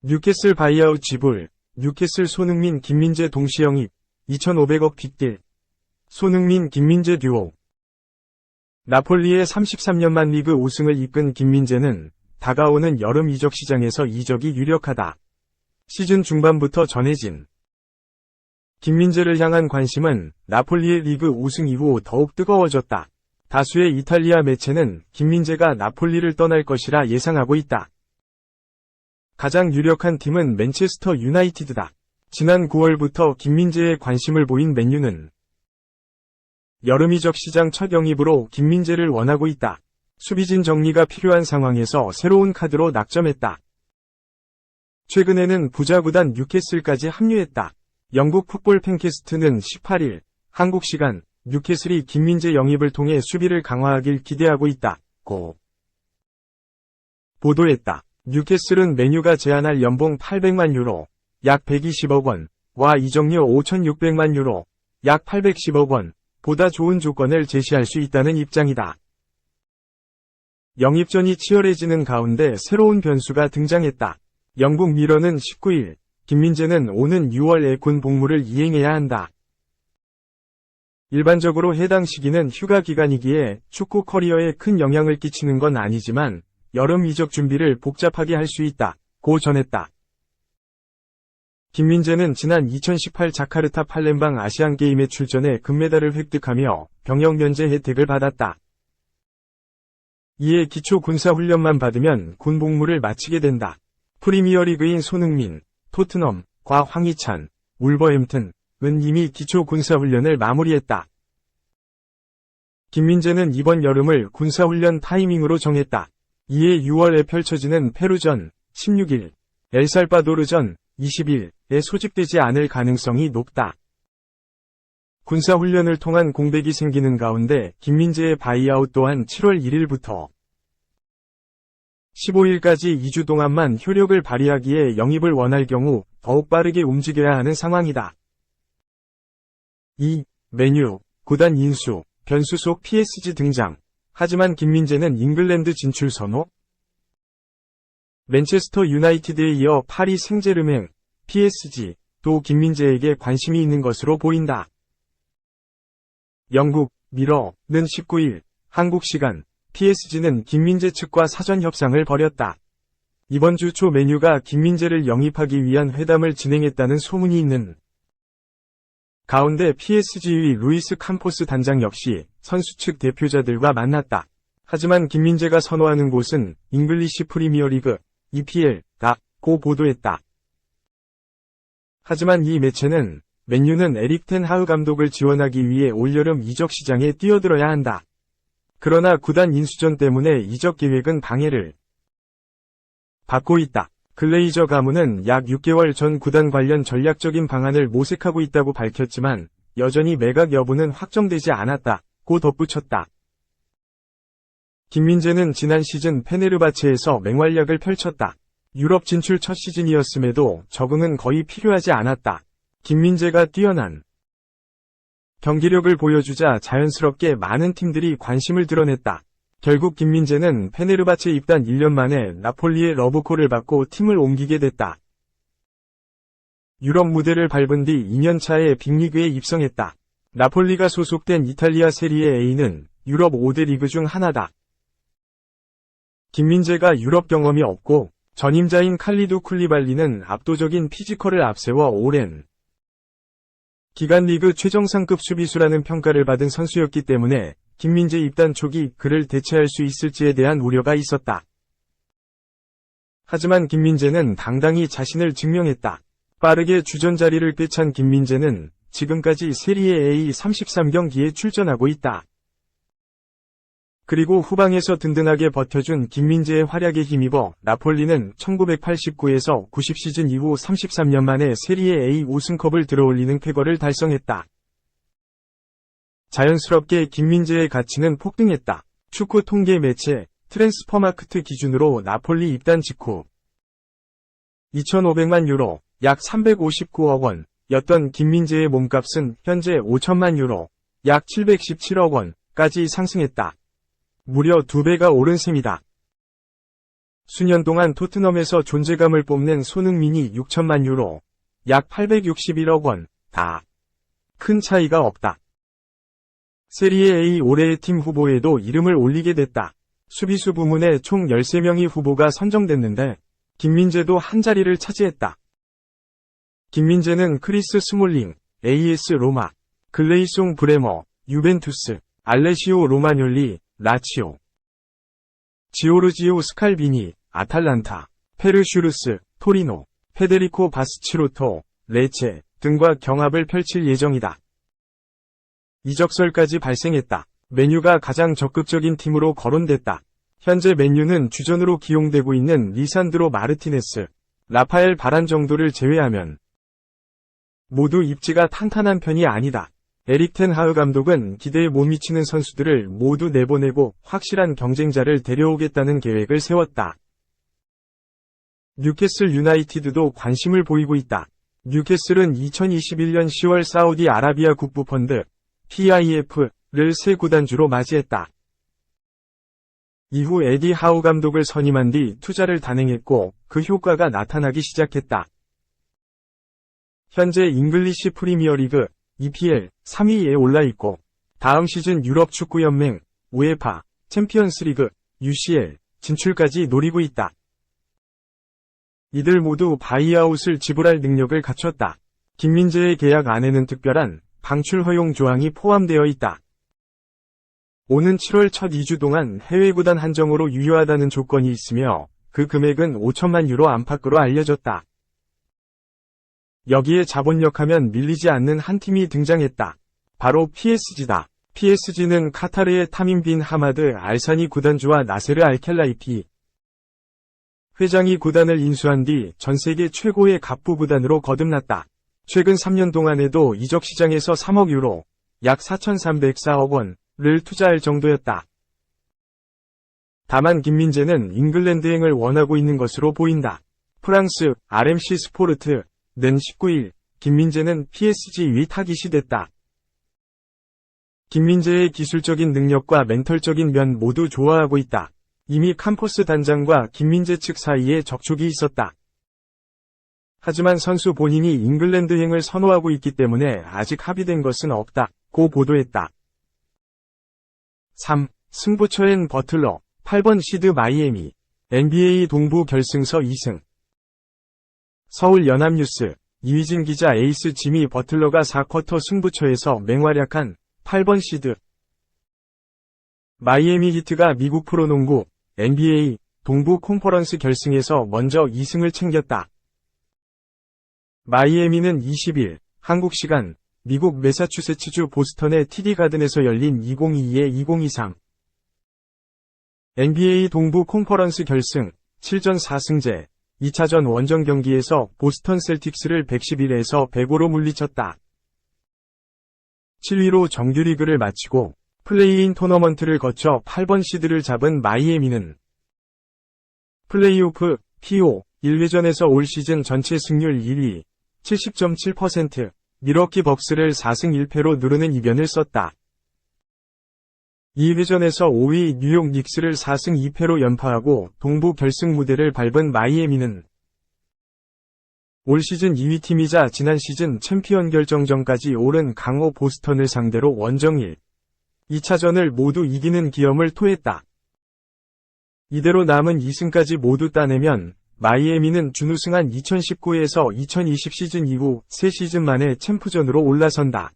뉴캐슬 바이아웃 지불, 뉴캐슬 손흥민 김민재 동시 영입, 2,500억 빅딜. 손흥민 김민재 듀오. 나폴리의 33년만 리그 우승을 이끈 김민재는 다가오는 여름 이적 시장에서 이적이 유력하다. 시즌 중반부터 전해진 김민재를 향한 관심은 나폴리의 리그 우승 이후 더욱 뜨거워졌다. 다수의 이탈리아 매체는 김민재가 나폴리를 떠날 것이라 예상하고 있다. 가장 유력한 팀은 맨체스터 유나이티드다. 지난 9월부터 김민재에 관심을 보인 맨유는 여름 이적 시장 첫 영입으로 김민재를 원하고 있다. 수비진 정리가 필요한 상황에서 새로운 카드로 낙점했다. 최근에는 부자 구단 뉴캐슬까지 합류했다. 영국 풋볼 팬캐스트는 18일 한국 시간 뉴캐슬이 김민재 영입을 통해 수비를 강화하길 기대하고 있다고 보도했다. 뉴캐슬은 맨유가 제안할 연봉 800만 유로, 약 120억 원과 이적료 5,600만 유로, 약 810억 원, 보다 좋은 조건을 제시할 수 있다는 입장이다. 영입전이 치열해지는 가운데 새로운 변수가 등장했다. 영국 미러는 19일, 김민재는 오는 6월에 군 복무를 이행해야 한다. 일반적으로 해당 시기는 휴가 기간이기에 축구 커리어에 큰 영향을 끼치는 건 아니지만 여름 이적 준비를 복잡하게 할 수 있다고 전했다. 김민재는 지난 2018 자카르타 팔렘방 아시안게임에 출전해 금메달을 획득하며 병역 면제 혜택을 받았다. 이에 기초 군사훈련만 받으면 군 복무를 마치게 된다. 프리미어리그인 손흥민, 토트넘과 황희찬, 울버햄튼은 이미 기초 군사훈련을 마무리했다. 김민재는 이번 여름을 군사훈련 타이밍으로 정했다. 이에 6월에 펼쳐지는 페루전 16일, 엘살바도르전 20일에 소집되지 않을 가능성이 높다. 군사훈련을 통한 공백이 생기는 가운데 김민재의 바이아웃 또한 7월 1일부터 15일까지 2주 동안만 효력을 발휘하기에 영입을 원할 경우 더욱 빠르게 움직여야 하는 상황이다. 2. 맨유, 구단 인수, 변수 속 PSG 등장. 하지만 김민재는 잉글랜드 진출 선호? 맨체스터 유나이티드에 이어 파리 생제르맹, PSG도 김민재에게 관심이 있는 것으로 보인다. 영국 미러는 19일 한국 시간 PSG는 김민재 측과 사전 협상을 벌였다. 이번 주 초 맨유가 김민재를 영입하기 위한 회담을 진행했다는 소문이 있는 가운데 PSG의 루이스 캄포스 단장 역시 선수 측 대표자들과 만났다. 하지만 김민재가 선호하는 곳은 잉글리시 프리미어리그, EPL다고 보도했다. 하지만 이 매체는 맨유는 에릭 텐 하흐 감독을 지원하기 위해 올여름 이적 시장에 뛰어들어야 한다. 그러나 구단 인수전 때문에 이적 계획은 방해를 받고 있다. 글레이저 가문은 약 6개월 전 구단 관련 전략적인 방안을 모색하고 있다고 밝혔지만 여전히 매각 여부는 확정되지 않았다고 덧붙였다. 김민재는 지난 시즌 페네르바체에서 맹활약을 펼쳤다. 유럽 진출 첫 시즌이었음에도 적응은 거의 필요하지 않았다. 김민재가 뛰어난 경기력을 보여주자 자연스럽게 많은 팀들이 관심을 드러냈다. 결국 김민재는 페네르바체 입단 1년 만에 나폴리의 러브콜을 받고 팀을 옮기게 됐다. 유럽 무대를 밟은 뒤 2년 차에 빅리그에 입성했다. 나폴리가 소속된 이탈리아 세리에 A는 유럽 5대 리그 중 하나다. 김민재가 유럽 경험이 없고 전임자인 칼리두 쿨리발리는 압도적인 피지컬을 앞세워 오랜 기간 리그 최정상급 수비수라는 평가를 받은 선수였기 때문에 김민재 입단 초기 그를 대체할 수 있을지에 대한 우려가 있었다. 하지만 김민재는 당당히 자신을 증명했다. 빠르게 주전 자리를 꿰찬 김민재는 지금까지 세리에 A 33경기에 출전하고 있다. 그리고 후방에서 든든하게 버텨준 김민재의 활약에 힘입어 나폴리는 1989에서 90 시즌 이후 33년 만에 세리에 A 우승컵을 들어올리는 쾌거를 달성했다. 자연스럽게 김민재의 가치는 폭등했다. 축구 통계 매체 트랜스퍼마크트 기준으로 나폴리 입단 직후 2,500만 유로, 약 359억 원이었던 김민재의 몸값은 현재 5천만 유로, 약 717억 까지 상승했다. 무려 2배가 오른 셈이다. 수년 동안 토트넘에서 존재감을 뽐낸 손흥민이 6천만 유로, 약 861억 원, 다. 큰 차이가 없다. 세리에 A 올해의 팀 후보에도 이름을 올리게 됐다. 수비수 부문에 총 13명의 후보가 선정됐는데 김민재도 한 자리를 차지했다. 김민재는 크리스 스몰링, AS 로마, 글레이송 브레머, 유벤투스, 알레시오 로마뇰리, 라치오, 지오르지오 스칼비니, 아탈란타, 페르슈르스, 토리노, 페데리코 바스치로토, 레체 등과 경합을 펼칠 예정이다. 이적설까지 발생했다. 맨유가 가장 적극적인 팀으로 거론됐다. 현재 맨유는 주전으로 기용되고 있는 리산드로 마르티네스, 라파엘 바란 정도를 제외하면 모두 입지가 탄탄한 편이 아니다. 에릭 텐 하흐 감독은 기대에 못 미치는 선수들을 모두 내보내고 확실한 경쟁자를 데려오겠다는 계획을 세웠다. 뉴캐슬 유나이티드도 관심을 보이고 있다. 뉴캐슬은 2021년 10월 사우디아라비아 국부펀드 PIF를 새 구단주로 맞이했다. 이후 에디 하우 감독을 선임한 뒤 투자를 단행했고 그 효과가 나타나기 시작했다. 현재 잉글리시 프리미어리그 EPL 3위에 올라있고 다음 시즌 유럽축구연맹, 우에파, 챔피언스리그, UCL 진출까지 노리고 있다. 이들 모두 바이아웃을 지불할 능력을 갖췄다. 김민재의 계약 안에는 특별한 방출 허용 조항이 포함되어 있다. 오는 7월 첫 2주 동안 해외 구단 한정으로 유효하다는 조건이 있으며 그 금액은 5천만 유로 안팎으로 알려졌다. 여기에 자본력하면 밀리지 않는 한 팀이 등장했다. 바로 PSG다. PSG는 카타르의 타민 빈 하마드 알사니 구단주와 나세르 알켈라이피 회장이 구단을 인수한 뒤 전세계 최고의 갑부 구단으로 거듭났다. 최근 3년 동안에도 이적 시장에서 3억 유로, 약 4,304억 원을 투자할 정도였다. 다만 김민재는 잉글랜드행을 원하고 있는 것으로 보인다. 프랑스 RMC 스포르트 는 19일 김민재는 PSG 위 타깃이 됐다. 김민재의 기술적인 능력과 멘털적인 면 모두 좋아하고 있다. 이미 캄포스 단장과 김민재 측 사이에 접촉이 있었다. 하지만 선수 본인이 잉글랜드행을 선호하고 있기 때문에 아직 합의된 것은 없다고 보도했다. 3. 승부처엔 버틀러, 8번 시드 마이애미, NBA 동부 결승서 2승. 서울 연합뉴스, 이휘진 기자. 에이스 지미 버틀러가 4쿼터 승부처에서 맹활약한 8번 시드 마이애미 히트가 미국 프로농구 NBA 동부 컨퍼런스 결승에서 먼저 2승을 챙겼다. 마이애미는 20일 한국 시간 미국 매사추세츠주 보스턴의 TD 가든에서 열린 2022-2023 NBA 동부 컨퍼런스 결승 7전 4승제 2차전 원정 경기에서 보스턴 셀틱스를 111에서 105로 물리쳤다. 7위로 정규리그를 마치고 플레이인 토너먼트를 거쳐 8번 시드를 잡은 마이애미는 플레이오프 PO 1회전에서 올 시즌 전체 승률 1위 70.7%, 밀워키 벅스를 4승 1패로 누르는 이변을 썼다. 2회전에서 5위 뉴욕 닉스를 4승 2패로 연파하고 동부 결승 무대를 밟은 마이애미는 올 시즌 2위 팀이자 지난 시즌 챔피언 결정전까지 오른 강호 보스턴을 상대로 원정 1, 2차전을 모두 이기는 기염을 토했다. 이대로 남은 2승까지 모두 따내면 마이애미는 준우승한 2019에서 2020 시즌 이후 3시즌 만에 챔프전으로 올라선다.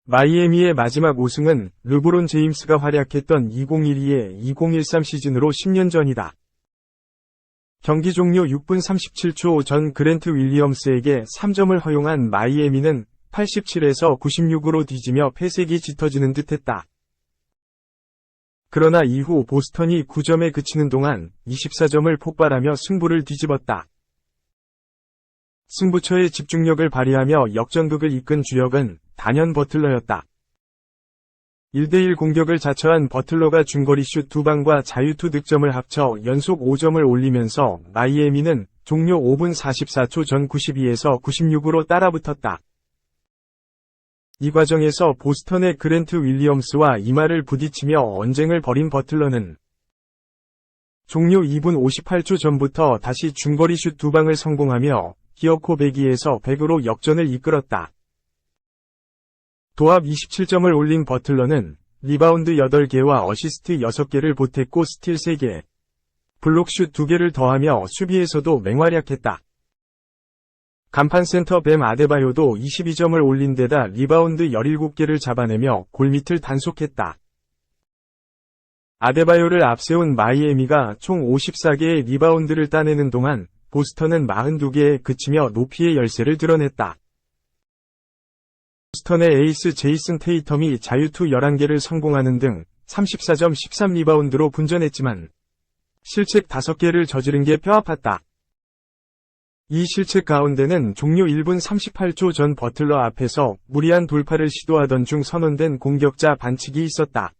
마이애미의 마지막 우승은 르브론 제임스가 활약했던 2012-2013 시즌으로 10년 전이다. 경기 종료 6분 37초 전 그랜트 윌리엄스에게 3점을 허용한 마이애미는 87에서 96으로 뒤지며 패색이 짙어지는 듯했다. 그러나 이후 보스턴이 9점에 그치는 동안 24점을 폭발하며 승부를 뒤집었다. 승부처의 집중력을 발휘하며 역전극을 이끈 주역은 단연 버틀러였다. 1대1 공격을 자처한 버틀러가 중거리슛 2방과 자유투 득점을 합쳐 연속 5점을 올리면서 마이애미는 종료 5분 44초 전 92에서 96으로 따라붙었다. 이 과정에서 보스턴의 그랜트 윌리엄스와 이마를 부딪히며 언쟁을 벌인 버틀러는 종료 2분 58초 전부터 다시 중거리 슛 2방을 성공하며 기어코 102에서 100으로 역전을 이끌었다. 도합 27점을 올린 버틀러는 리바운드 8개와 어시스트 6개를 보탰고 스틸 3개, 블록슛 2개를 더하며 수비에서도 맹활약했다. 간판 센터 뱀 아데바요도 22점을 올린 데다 리바운드 17개를 잡아내며 골밑을 단속했다. 아데바요를 앞세운 마이애미가 총 54개의 리바운드를 따내는 동안 보스턴은 42개에 그치며 높이의 열세를 드러냈다. 보스턴의 에이스 제이슨 테이텀이 자유투 11개를 성공하는 등 34점 13리바운드로 분전했지만 실책 5개를 저지른 게 뼈아팠다. 이 실책 가운데는 종료 1분 38초 전 버틀러 앞에서 무리한 돌파를 시도하던 중 선언된 공격자 반칙이 있었다.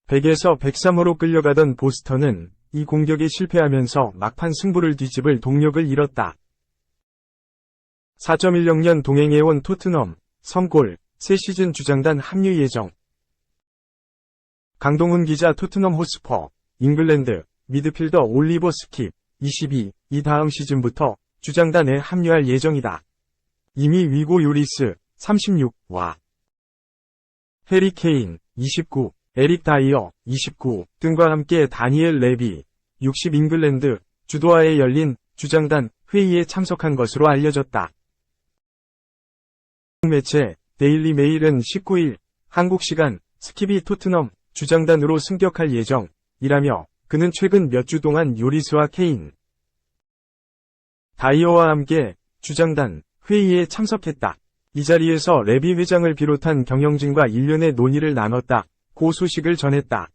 100에서 103으로 끌려가던 보스턴은 이 공격에 실패하면서 막판 승부를 뒤집을 동력을 잃었다. 4.10년 동행해온 토트넘, 선골, 새 시즌 주장단 합류 예정. 강동훈 기자 토트넘 호스퍼, 잉글랜드, 미드필더 올리버 스킵, 22, 이 다음 시즌부터 주장단에 합류할 예정이다. 이미 위고 요리스, 36와 해리 케인, 29, 에릭 다이어, 29 등과 함께 다니엘 레비, 60 잉글랜드, 주도하에 열린 주장단 회의에 참석한 것으로 알려졌다. 매체 데일리 메일은 19일 한국 시간 스킵이 토트넘 주장단으로 승격할 예정이라며 그는 최근 몇 주 동안 요리스와 케인, 다이어와 함께 주장단 회의에 참석했다. 이 자리에서 레비 회장을 비롯한 경영진과 일련의 논의를 나눴다. 고 소식을 전했다.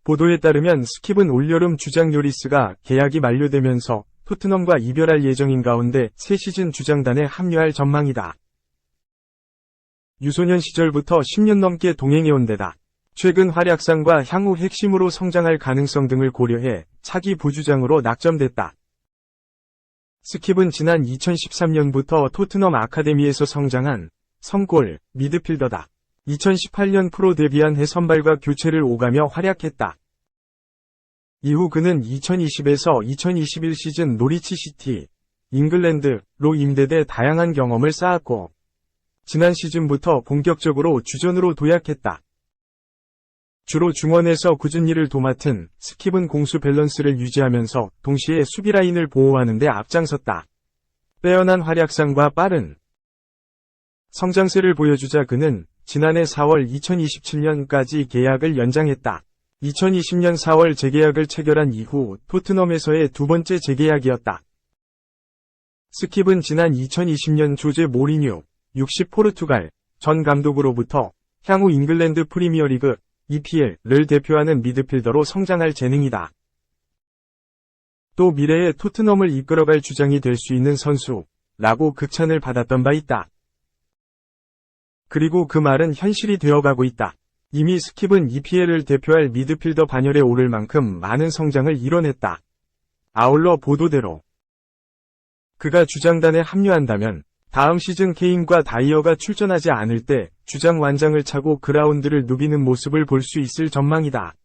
보도에 따르면 스킵은 올여름 주장 요리스가 계약이 만료되면서 토트넘과 이별할 예정인 가운데 새 시즌 주장단에 합류할 전망이다. 유소년 시절부터 10년 넘게 동행해온 데다 최근 활약상과 향후 핵심으로 성장할 가능성 등을 고려해 차기 부주장으로 낙점됐다. 스킵은 지난 2013년부터 토트넘 아카데미에서 성장한 선골 미드필더다. 2018년 프로 데뷔한 해 선발과 교체를 오가며 활약했다. 이후 그는 2020에서 2021 시즌 노리치 시티, 잉글랜드로 임대돼 다양한 경험을 쌓았고 지난 시즌부터 본격적으로 주전으로 도약했다. 주로 중원에서 굳은 일을 도맡은 스킵은 공수 밸런스를 유지하면서 동시에 수비 라인을 보호하는 데 앞장섰다. 빼어난 활약상과 빠른 성장세를 보여주자 그는 지난해 4월 2027년까지 계약을 연장했다. 2020년 4월 재계약을 체결한 이후 토트넘에서의 두 번째 재계약이었다. 스킵은 지난 2020년 조제 모리뉴, 60 포르투갈 전 감독으로부터 향후 잉글랜드 프리미어리그 EPL을 대표하는 미드필더로 성장할 재능이다. 또 미래의 토트넘을 이끌어갈 주장이 될 수 있는 선수라고 극찬을 받았던 바 있다. 그리고 그 말은 현실이 되어가고 있다. 이미 스킵은 EPL을 대표할 미드필더 반열에 오를 만큼 많은 성장을 이뤄냈다. 아울러 보도대로 그가 주장단에 합류한다면 다음 시즌 케인과 다이어가 출전하지 않을 때 주장 완장을 차고 그라운드를 누비는 모습을 볼 수 있을 전망이다.